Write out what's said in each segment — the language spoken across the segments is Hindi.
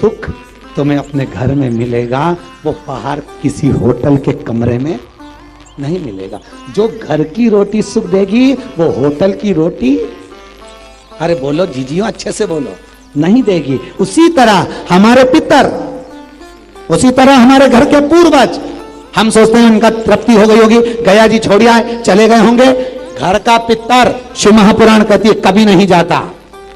सुख तुम्हें अपने घर में मिलेगा, वो बाहर किसी होटल के कमरे में नहीं मिलेगा। जो घर की रोटी सुख देगी वो होटल की रोटी, अरे बोलो जीजियो अच्छे से बोलो, नहीं देगी। उसी तरह हमारे पितर, उसी तरह हमारे घर के पूर्वज, हम सोचते हैं उनका तृप्ति हो गई होगी, गया जी छोड़ आए, चले गए होंगे। घर का पितर शिव महापुराण कहती है कभी नहीं जाता।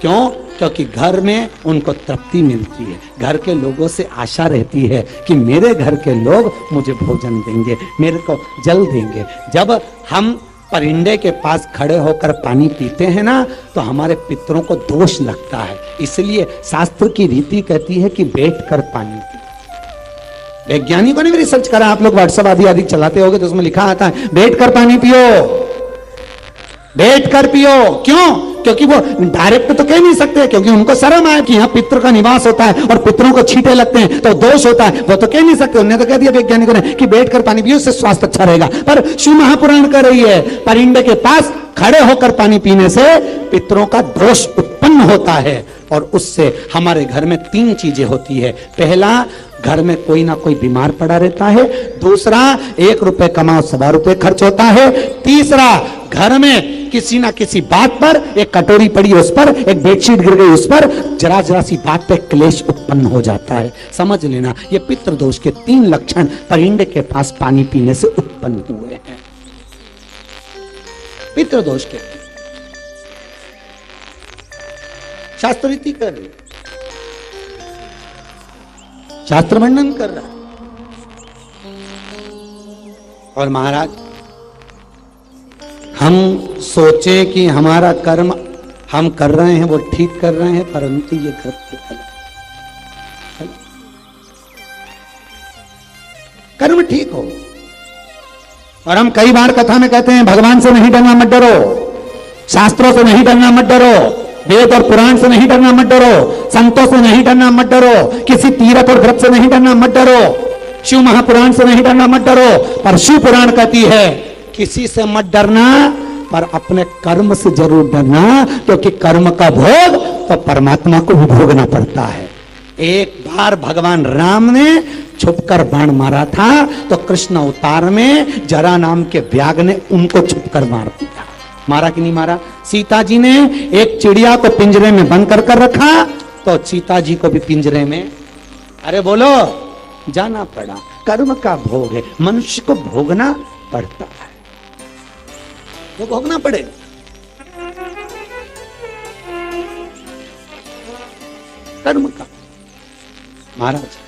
क्यों? क्योंकि घर में उनको तृप्ति मिलती है, घर के लोगों से आशा रहती है कि मेरे घर के लोग मुझे भोजन देंगे, मेरे को जल देंगे। जब हम परिंदे के पास खड़े होकर पानी पीते हैं ना, तो हमारे पितरों को दोष लगता है। इसलिए शास्त्र की रीति कहती है कि बैठकर पानी पियो। वैज्ञानिकों ने भी रिसर्च करा, आप लोग व्हाट्सएप आदि आदि चलाते होगे तो उसमें लिखा आता है बैठकर पानी पियो, बैठकर पियो। क्यों? क्योंकि वो डायरेक्ट तो कह नहीं सकते, क्योंकि उनको शर्म आए कि यहाँ पितृ का निवास होता है और पितरों को छींटे लगते हैं तो दोष होता है, वो तो कह नहीं सकते। उन्होंने तो कह दिया वैज्ञानिकों ने कि बैठकर पानी पियो, उससे स्वास्थ्य अच्छा रहेगा। पर शिव महापुराण कह रही है परिंदे के पास खड़े होकर पानी पीने से पितरों का दोष उत्पन्न होता है, और उससे हमारे घर में 3 चीजें होती है। पहला, घर में कोई ना कोई बीमार पड़ा रहता है। दूसरा, 1 रुपए कमाओ 100 रुपए खर्च होता है। तीसरा, घर में किसी ना किसी बात पर, एक कटोरी पड़ी उस पर, एक बेडशीट गिर गई उस पर, जरा जरा सी बात पे क्लेश उत्पन्न हो जाता है। समझ लेना, ये पितृदोष के 3 लक्षण परिंदे के पास पानी पीने से उत्पन्न हुए हैं। पितृदोष के शास्त्र रीति कर रही, शास्त्र वर्णन कर रहा है। और महाराज, हम सोचे कि हमारा कर्म हम कर रहे हैं वो ठीक कर रहे हैं, परंतु ये गलत। कर्म ठीक हो, और हम कई बार कथा में कहते हैं भगवान से नहीं डरना मत डरो, शास्त्रों से नहीं डरना मत डरो, वेद और पुराण से नहीं डरना मत डरो, संतों से नहीं डरना मत डरो, किसी तीर्थ और व्रत से नहीं डरना मत डरो, शिव महापुराण से नहीं डरना मत डरो। पर शिव पुराण कहती है किसी से मत डरना, पर अपने कर्म से जरूर डरना, क्योंकि कर्म का भोग तो परमात्मा को भी भोगना पड़ता है। एक बार भगवान राम ने छुपकर बाण मारा था, तो कृष्ण अवतार में जरा नाम के व्याग ने उनको छुपकर मार दिया। मारा कि नहीं मारा? सीता जी ने एक चिड़िया को पिंजरे में बंद कर रखा, तो सीता जी को भी पिंजरे में, अरे बोलो, जाना पड़ा। कर्म का भोग है, मनुष्य को भोगना पड़ता है, वो भोगना पड़ेगा। कर्म का। महाराज,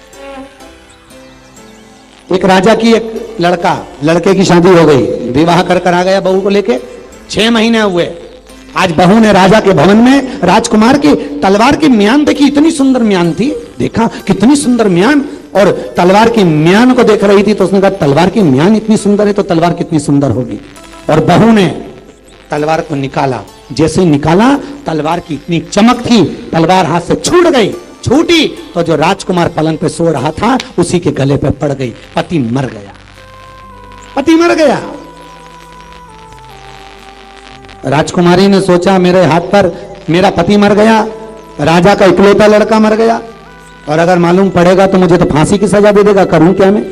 एक राजा की एक लड़के की शादी हो गई, विवाह कर आ गया बहू को लेके, 6 महीने हुए। आज बहू ने राजा के भवन में राजकुमार की तलवार की म्यान देखी, इतनी सुंदर म्यान थी, देखा कितनी सुंदर म्यान, और तलवार की म्यान को देख रही थी तो उसने कहा तलवार की म्यान इतनी सुंदर है तो तलवार कितनी सुंदर होगी। और बहू ने तलवार को निकाला, जैसे ही निकाला तलवार की इतनी चमक थी, तलवार हाथ से छूट गई, छूटी तो जो राजकुमार पलंग पे सो रहा था उसी के गले पे पड़ गई, पति मर गया, पति मर गया। राजकुमारी ने सोचा मेरे हाथ पर मेरा पति मर गया, राजा का इकलौता लड़का मर गया, और अगर मालूम पड़ेगा तो मुझे तो फांसी की सजा दे देगा, करूं क्या मैं?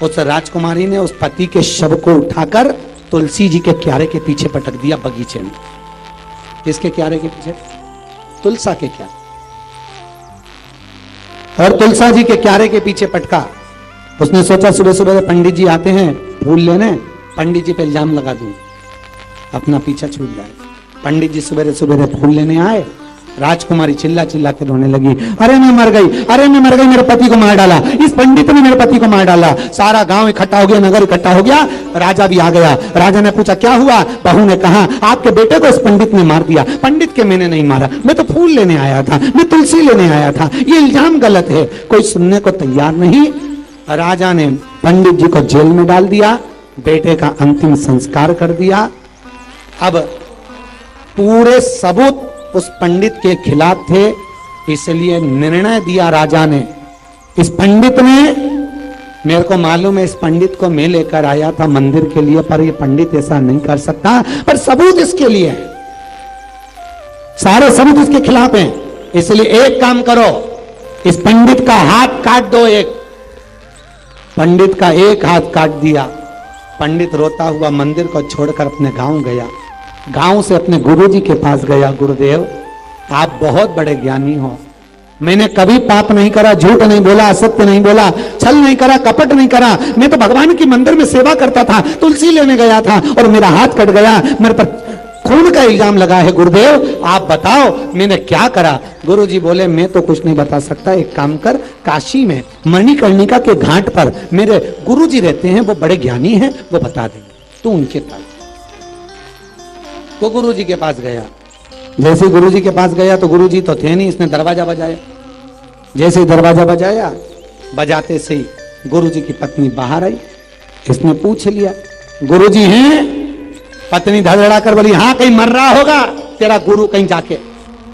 उस राजकुमारी ने उस पति के शव को उठाकर तुलसी जी के क्यारे के पीछे पटक दिया बगीचे में। किसके क्यारे के पीछे? तुलसा के क्यारे। और तुलसा जी के क्यारे के पीछे पटका। उसने सोचा सुबह सुबह पंडित जी आते हैं फूल लेने, पंडित जी पे इल्जाम लगा दूं, अपना पीछा छूट जाए। पंडित जी सवेरे सवेरे फूल लेने आए, राजकुमारी चिल्ला चिल्ला के रोने लगी, अरे मैं मर गई, अरे मैं मर गई, मेरे पति को मार डाला, इस पंडित ने मेरे पति को मार डाला। सारा गांव इकट्ठा हो गया, नगर इकट्ठा हो गया, राजा भी आ गया। राजा ने पूछा क्या हुआ? बहू ने कहा आपके बेटे को इस पंडित ने मार दिया। पंडित के मैंने नहीं मारा, मैं तो फूल लेने आया था, मैं तुलसी लेने आया था, ये इल्जाम गलत है। कोई सुनने को तैयार नहीं। राजा ने पंडित जी को जेल में डाल दिया, बेटे का अंतिम संस्कार कर दिया। अब पूरे सबूत उस पंडित के खिलाफ थे, इसलिए निर्णय दिया राजा ने, इस पंडित ने, मेरे को मालूम है इस पंडित को मैं लेकर आया था मंदिर के लिए, पर ये पंडित ऐसा नहीं कर सकता, पर सबूत इसके लिए है, सारे सबूत इसके खिलाफ हैं। इसलिए एक काम करो, इस पंडित का हाथ काट दो। एक पंडित का एक हाथ काट दिया। पंडित रोता हुआ मंदिर को छोड़कर अपने गांव गया। गांव से अपने गुरुजी के पास गया। गुरुदेव, आप बहुत बड़े ज्ञानी हो, मैंने कभी पाप नहीं करा, झूठ नहीं बोला, असत्य नहीं बोला, छल नहीं करा, कपट नहीं करा। मैं तो भगवान की मंदिर में सेवा करता था, तुलसी लेने गया था और मेरा हाथ कट गया, मेरे पर खून का इल्जाम लगा है। गुरुदेव, आप बताओ मैंने क्या करा? गुरुजी बोले, मैं तो कुछ नहीं बता सकता, एक काम कर, काशी में मणिकर्णिका के घाट पर मेरे गुरुजी रहते हैं, वो बड़े ज्ञानी हैं, वो बता देंगे, तू उनके पास। तो गुरुजी के पास गया। जैसे गुरुजी के पास गया तो गुरुजी तो थे नहीं, इसने दरवाजा बजाया। जैसे ही दरवाजा बजाया, बजाते से ही गुरुजी की पत्नी बाहर आई। इसने पूछ लिया, गुरुजी हैं? पत्नी धड़धड़ा कर बोली, हाँ, कहीं मर रहा होगा तेरा गुरु, कहीं जाके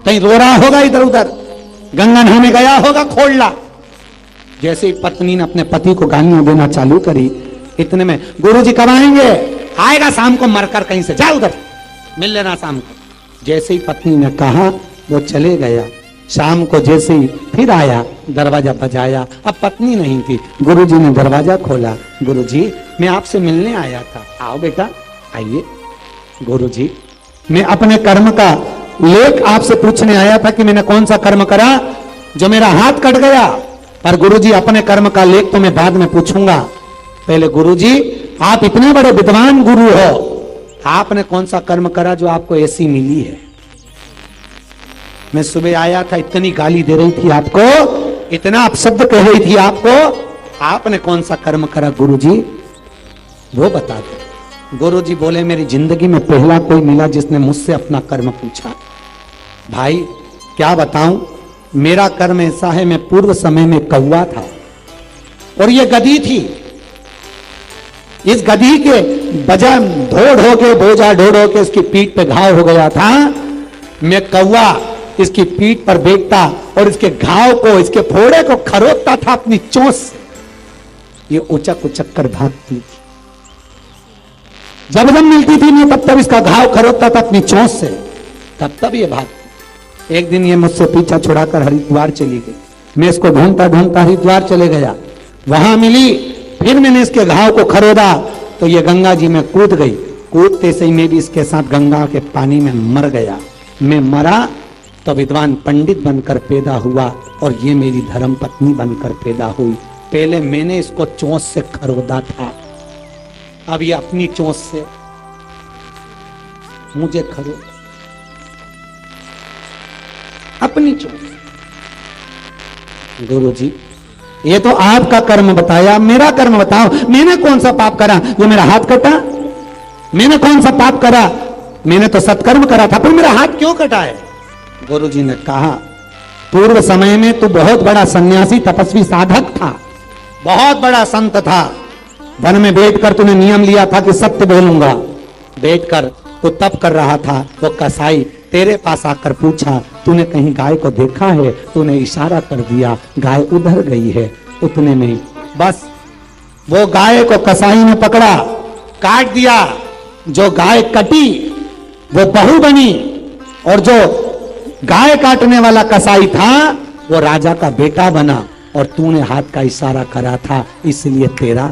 कहीं रो रहा होगा, इधर उधर गंगा नहाने गया होगा, खोल ला। जैसे ही पत्नी ने अपने पति को गालियां देना चालू करी, इतने में, गुरुजी कब आएंगे? आएगा शाम को मरकर कहीं से, जा उधर मिल लेना शाम को। जैसे ही पत्नी ने कहा वो चले गया। शाम को जैसे ही फिर आया, दरवाजा बजाया। अब पत्नी नहीं थी। गुरुजी ने दरवाजा खोला। गुरुजी, मैं आपसे मिलने आया था। आओ बेटा, आइए। गुरुजी, मैं अपने कर्म का लेख आपसे पूछने आया था कि मैंने कौन सा कर्म करा जो मेरा हाथ कट गया। पर गुरुजी, अपने कर्म का लेख तो मैं बाद में पूछूंगा। पहले गुरुजी, आप इतने बड़े विद्वान गुरु हो, आपने कौन सा कर्म करा जो आपको ऐसी मिली है? मैं सुबह आया था, इतनी गाली दे रही थी आपको, इतना अपशब्द कह रही थी आपको, आपने कौन सा कर्म करा गुरुजी, वो बता दो। गुरुजी बोले, मेरी जिंदगी में पहला कोई मिला जिसने मुझसे अपना कर्म पूछा। भाई क्या बताऊं, मेरा कर्म ऐसा है, मैं पूर्व समय में कौवा था और ये गधी थी। इस गधी के बजा ढो के बोझा ढो के इसकी पीठ पे घाव हो गया था। मैं कौवा इसकी पीठ पर बैठता और इसके घाव को, इसके फोड़े को खरोदता था अपनी चोंच से। ये उचक उचक कर भागती थी। जब जब मिलती थी मैं तब तब इसका घाव खरोदता था अपनी चोंच से, तब तब ये भागती। एक दिन ये मुझसे पीछा छुड़ाकर हरिद्वार चली गई। मैं इसको ढूंढता ढूंढता हरिद्वार चले गया, वहां मिली। फिर मैंने इसके घाव को खरोदा तो ये गंगा जी में कूद गई। कूदते से ही मैं भी इसके साथ गंगा के पानी में मर गया। मैं मरा तो विद्वान पंडित बनकर पैदा हुआ और ये मेरी धर्म पत्नी बनकर पैदा हुई। पहले मैंने इसको चोंच से खरोदा था, अब ये अपनी चोंच से मुझे खरोद, अपनी चोंच। गुरुजी, ये तो आपका कर्म बताया, मेरा कर्म बताओ, मैंने कौन सा पाप करा जो मेरा हाथ कटा? मैंने कौन सा पाप करा? मैंने तो सत्कर्म करा था, पर मेरा हाथ क्यों कटा है? गुरुजी ने कहा, पूर्व समय में तू बहुत बड़ा सन्यासी, तपस्वी, साधक था, बहुत बड़ा संत था। वन में बैठकर तूने नियम लिया था कि सत्य बोलूंगा। बैठकर तो तप कर रहा था। वो कसाई तेरे पास आकर पूछा, तूने कहीं गाय को देखा है? तूने इशारा कर दिया, गाय उधर गई है। उतने में बस वो गाय को कसाई ने पकड़ा, काट दिया। जो गाय कटी वो बहू बनी और जो गाय काटने वाला कसाई था वो राजा का बेटा बना। और तूने हाथ का इशारा करा था, इसलिए तेरा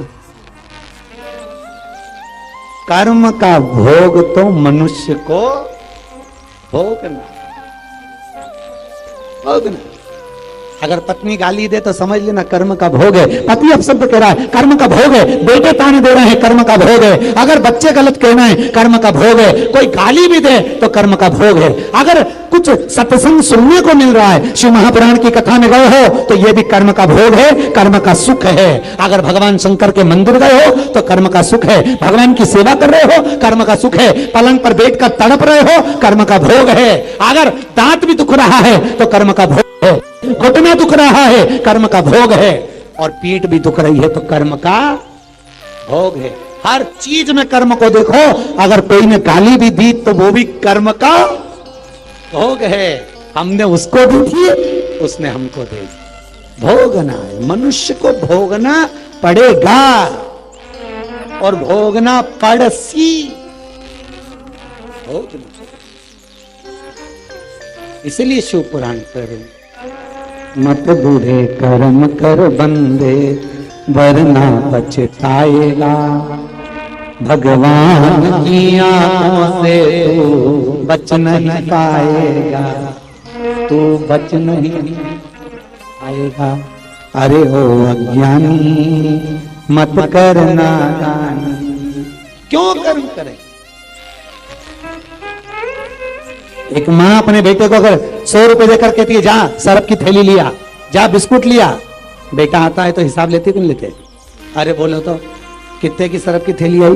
कर्म का भोग तो मनुष्य को भोगना। अगर पत्नी गाली दे तो समझ लेना कर्म का भोग है। पति अपशब्द कह रहा है, कर्म का भोग है। बेटे ताने दे रहे हैं, कर्म का भोग है। अगर बच्चे गलत कहना है, कर्म का भोग है। कोई गाली भी दे तो कर्म का भोग है। अगर कुछ सत्संग सुनने को मिल रहा है, शिव महापुराण की कथा में गए हो तो यह भी कर्म का भोग है, कर्म का सुख है। अगर भगवान शंकर के मंदिर गए हो तो कर्म का सुख है। भगवान की सेवा कर रहे हो, कर्म का सुख है। पलंग पर बैठकर तड़प रहे हो, कर्म का भोग है। अगर दांत भी दुख रहा है तो कर्म का भोग है। घुटना दुख रहा है, कर्म का भोग है। और पीठ भी दुख रही है तो कर्म का भोग है। हर चीज में कर्म को देखो। अगर कोई ने गाली भी दी तो वो भी कर्म का भोग है। हमने उसको दी थी, उसने हमको दे दी। भोगना है, मनुष्य को भोगना पड़ेगा और भोगना पड़सी। भोगना, इसलिए शिव पुराण कर रहे। मत बूढ़े कर्म कर बंदे, वरना पछताएगा। भगवान की आंखों से तू बच नहीं पाएगा, तू बच नहीं पाएगा। अरे ओ अज्ञानी मत करना दानी। क्यों कर्म करे? एक माँ अपने बेटे को अगर 100 रुपए देकर कहती है जा सरफ की थैली लिया, जा बिस्कुट लिया, बेटा आता है तो हिसाब लेते कौन लेते? अरे बोलो तो कितने की सरफ की थैली आई,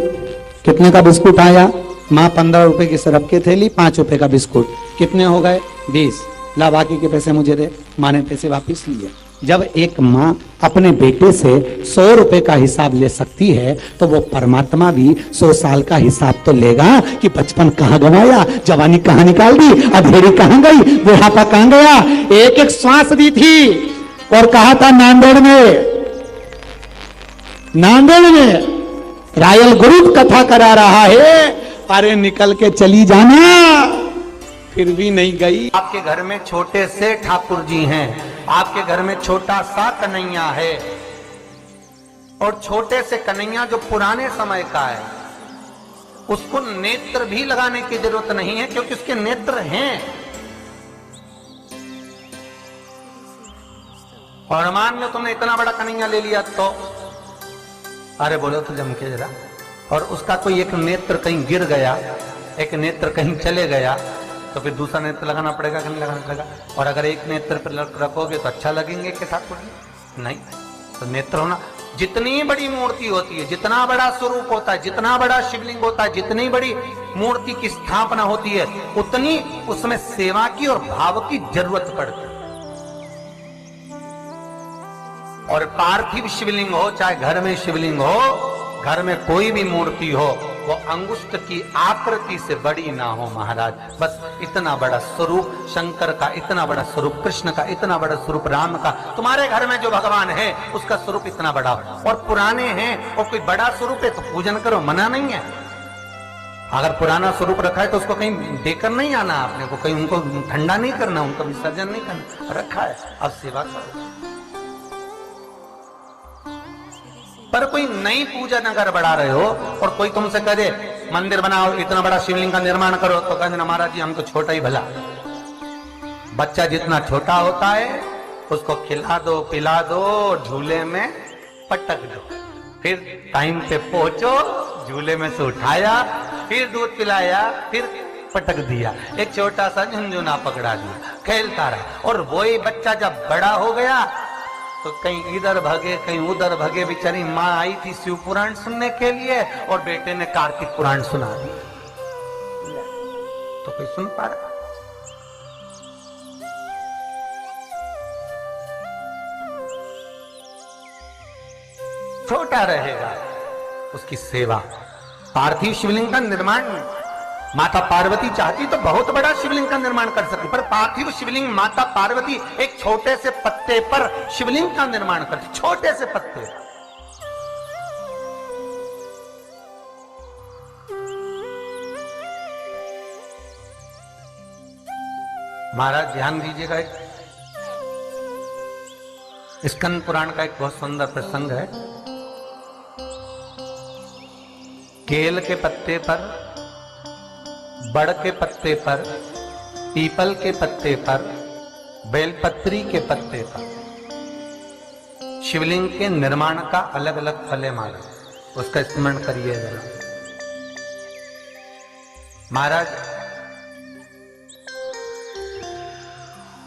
कितने का बिस्कुट आया? माँ 15 रुपए की सरफ की थैली, 5 रुपए का बिस्कुट, कितने हो गए? 20। ला बाकी के पैसे मुझे दे। माँ ने पैसे वापिस लिए। जब एक माँ अपने बेटे से 100 रुपए का हिसाब ले सकती है तो वो परमात्मा भी 100 साल का हिसाब तो लेगा कि बचपन कहां गंवाया, जवानी कहां निकाल दी, अधेड़ी कहां गई, बुढ़ापा कहां गया। एक एक श्वास दी थी और कहा था नांदेड़ में रायल गुरु कथा करा रहा है, अरे निकल के चली जाना, फिर भी नहीं गई। आपके घर में छोटे से ठाकुर जी हैं, आपके घर में छोटा सा कन्हैया है, और छोटे से कन्हैया जो पुराने समय का है, उसको नेत्र भी लगाने की जरूरत नहीं है क्योंकि उसके नेत्र हैं। और मान लो तुमने इतना बड़ा कन्हैया ले लिया तो अरे बोलो तो जम के जरा, और उसका कोई एक नेत्र कहीं गिर गया, एक नेत्र कहीं चले गया, तो फिर दूसरा नेत्र लगाना पड़ेगा कि नहीं लगाना पड़ेगा? और अगर एक नेत्र पर रखोगे तो अच्छा लगेंगे कि ठाकुर जी? नहीं। तो नेत्र होना, जितनी बड़ी मूर्ति होती है, जितना बड़ा स्वरूप होता है, जितना बड़ा शिवलिंग होता है, जितनी बड़ी मूर्ति की स्थापना होती है, उतनी उसमें सेवा की और भाव की जरूरत पड़ती है। और पार्थिव शिवलिंग हो चाहे घर में शिवलिंग हो, घर में कोई भी मूर्ति हो, वो अंगुष्ठ की आकृति से बड़ी ना हो महाराज। बस इतना बड़ा स्वरूप शंकर का, इतना बड़ा स्वरूप कृष्ण का, इतना बड़ा स्वरूप राम का, तुम्हारे घर में जो भगवान है उसका स्वरूप इतना बड़ा हो। और पुराने हैं और कोई बड़ा स्वरूप है तो पूजन करो, मना नहीं है। अगर पुराना स्वरूप रखा है तो उसको कहीं देकर नहीं आना, आपने को कहीं उनको ठंडा नहीं करना, उनका विसर्जन नहीं करना, रखा है अब सेवा करो। पर कोई नई पूजन अगर बढ़ा रहे हो और कोई तुमसे कहे मंदिर बनाओ, इतना बड़ा शिवलिंग का निर्माण करो, तो कहते ना महाराज जी हमको छोटा ही भला। बच्चा जितना छोटा होता है उसको खिला दो, पिला दो, झूले में पटक दो, फिर टाइम पे पहुंचो, झूले में से उठाया, फिर दूध पिलाया, फिर पटक दिया, एक छोटा सा झुनझुना पकड़ा दिया, खेलता रहा। और वही बच्चा जब बड़ा हो गया तो कहीं इधर भगे कहीं उधर भगे। बेचारी माँ आई थी शिव पुराण सुनने के लिए और बेटे ने कार्तिक पुराण सुना दिया, तो कोई सुन पा रहा? छोटा रहेगा उसकी सेवा। पार्थिव शिवलिंग का निर्माण माता पार्वती चाहती तो बहुत बड़ा शिवलिंग का निर्माण कर सकती, पर पार्थिव शिवलिंग माता पार्वती एक छोटे से पत्ते पर शिवलिंग का निर्माण करती, छोटे से पत्ते। महाराज ध्यान दीजिएगा, एक स्कंद पुराण का एक बहुत सुंदर प्रसंग है। केल के पत्ते पर, बड़ के पत्ते पर, पीपल के पत्ते पर, बेलपत्री के पत्ते पर शिवलिंग के निर्माण का अलग अलग फल है महाराज, उसका स्मरण करिए जरा। महाराज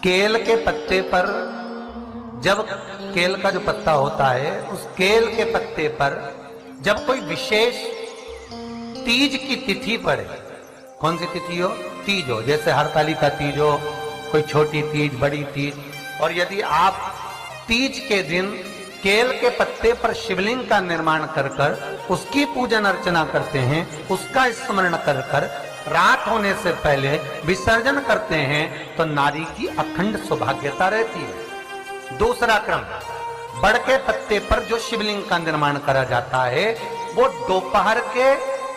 केल के पत्ते पर, जब केल का जो पत्ता होता है उस केल के पत्ते पर जब कोई विशेष तीज की तिथि पड़े, कौन सी तिथि हो? तीज हो, जैसे हरतालिका तीज हो, कोई छोटी तीज, बड़ी तीज, और यदि आप तीज के दिन केल के पत्ते पर शिवलिंग का निर्माण कर कर उसकी पूजन अर्चना करते हैं, उसका स्मरण कर कर रात होने से पहले विसर्जन करते हैं, तो नारी की अखंड सौभाग्यता रहती है। दूसरा क्रम, बड़ के पत्ते पर जो शिवलिंग का निर्माण करा जाता है वो दोपहर के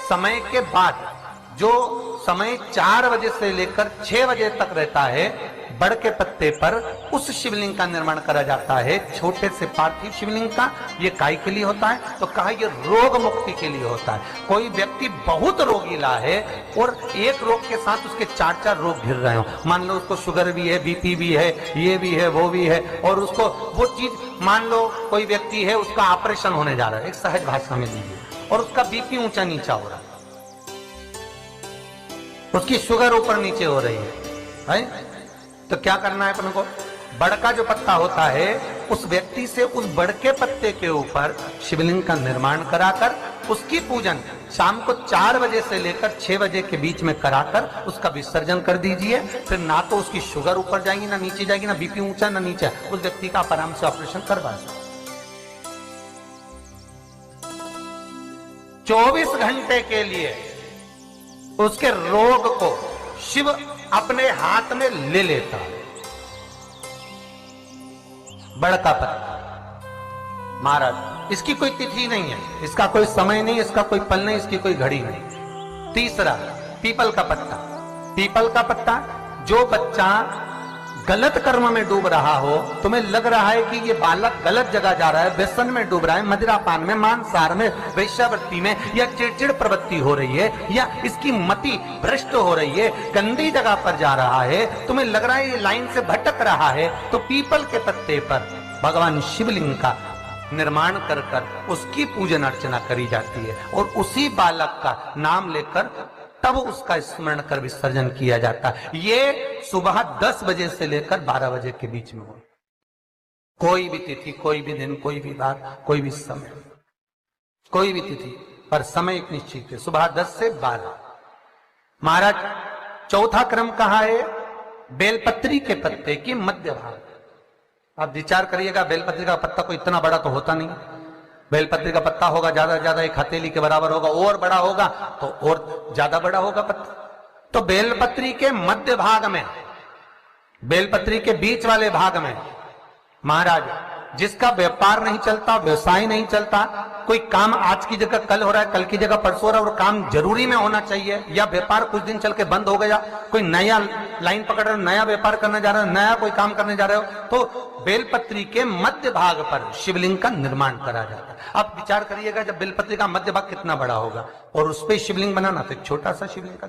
समय के बाद, जो समय 4 बजे से लेकर 6 बजे तक रहता है, बड़ के पत्ते पर उस शिवलिंग का निर्माण करा जाता है, छोटे से पार्थिव शिवलिंग का। ये काय के लिए होता है? तो कहा ये रोग मुक्ति के लिए होता है। कोई व्यक्ति बहुत रोगीला है और एक रोग के साथ उसके 4-4 रोग घिर रहे हो, मान लो उसको शुगर भी है, बीपी भी है, ये भी है, वो भी है, और उसको वो चीज, मान लो कोई व्यक्ति है उसका ऑपरेशन होने जा रहा है, एक सहज भाषा में लीजिए, और उसका बीपी ऊंचा नीचा हो रहा है, उसकी शुगर ऊपर नीचे हो रही है, तो क्या करना है अपन को? बड़का जो पत्ता होता है उस व्यक्ति से उस बड़के पत्ते के ऊपर शिवलिंग का निर्माण कराकर उसकी पूजन शाम को 4 बजे से लेकर 6 बजे के बीच में कराकर उसका विसर्जन कर दीजिए। फिर ना तो उसकी शुगर ऊपर जाएगी ना नीचे जाएगी, ना बीपी ऊंचा ना नीचा, उस व्यक्ति का आप आराम से ऑपरेशन करवा सकते। 24 घंटे के लिए उसके रोग को शिव अपने हाथ में ले लेता है। बड़का पत्ता महाराज, इसकी कोई तिथि नहीं है, इसका कोई समय नहीं, इसका कोई पल नहीं, इसकी कोई घड़ी नहीं। तीसरा, पीपल का पत्ता। पीपल का पत्ता, जो बच्चा गलत कर्म में डूब रहा हो, तुम्हें लग रहा है कि ये बालक गलत जगह जा रहा है, व्यसन में डूब रहा है, मदिरापान में, मांसाहार में, वेश्यावृत्ति में, या चिड़चिड़ प्रवृत्ति हो रही है, या इसकी मति भ्रष्ट हो रही है, गंदी जगह पर जा रहा है, तुम्हें लग रहा है ये लाइन से भटक रहा है, तो पीपल के पत्ते पर भगवान शिवलिंग का निर्माण कर कर उसकी पूजन अर्चना करी जाती है, और उसी बालक का नाम लेकर तब उसका स्मरण कर विसर्जन किया जाता है। ये सुबह 10 बजे से लेकर 12 बजे के बीच में हो। कोई भी तिथि, कोई भी दिन, कोई भी बात, कोई भी समय, कोई भी तिथि पर समय एक निश्चित है, सुबह 10 से 12। महाराज, चौथा क्रम कहा है? बेलपत्री के पत्ते की मध्य भाग। आप विचार करिएगा, बेलपत्री का पत्ता कोई इतना बड़ा तो होता नहीं। बेलपत्री का पत्ता होगा ज्यादा ज्यादा एक हथेली के बराबर होगा, और बड़ा होगा तो और ज्यादा बड़ा होगा पत्ता। तो बेलपत्री के मध्य भाग में, बेलपत्री के बीच वाले भाग में महाराज, जिसका व्यापार नहीं चलता, व्यवसाय नहीं चलता, कोई काम आज की जगह कल हो रहा है, कल की जगह परसों हो रहा है, और काम जरूरी में होना चाहिए, या व्यापार कुछ दिन चल के बंद हो गया, कोई नया लाइन पकड़ रहे हो, नया व्यापार करने जा रहे हो, नया कोई काम करने जा रहे हो, तो बेलपत्री के मध्य भाग पर शिवलिंग का निर्माण करा जाता है। आप विचार करिएगा, जब बेलपत्री का मध्य भाग कितना बड़ा होगा, और उस पर शिवलिंग बनाना तो एक छोटा सा शिवलिंग का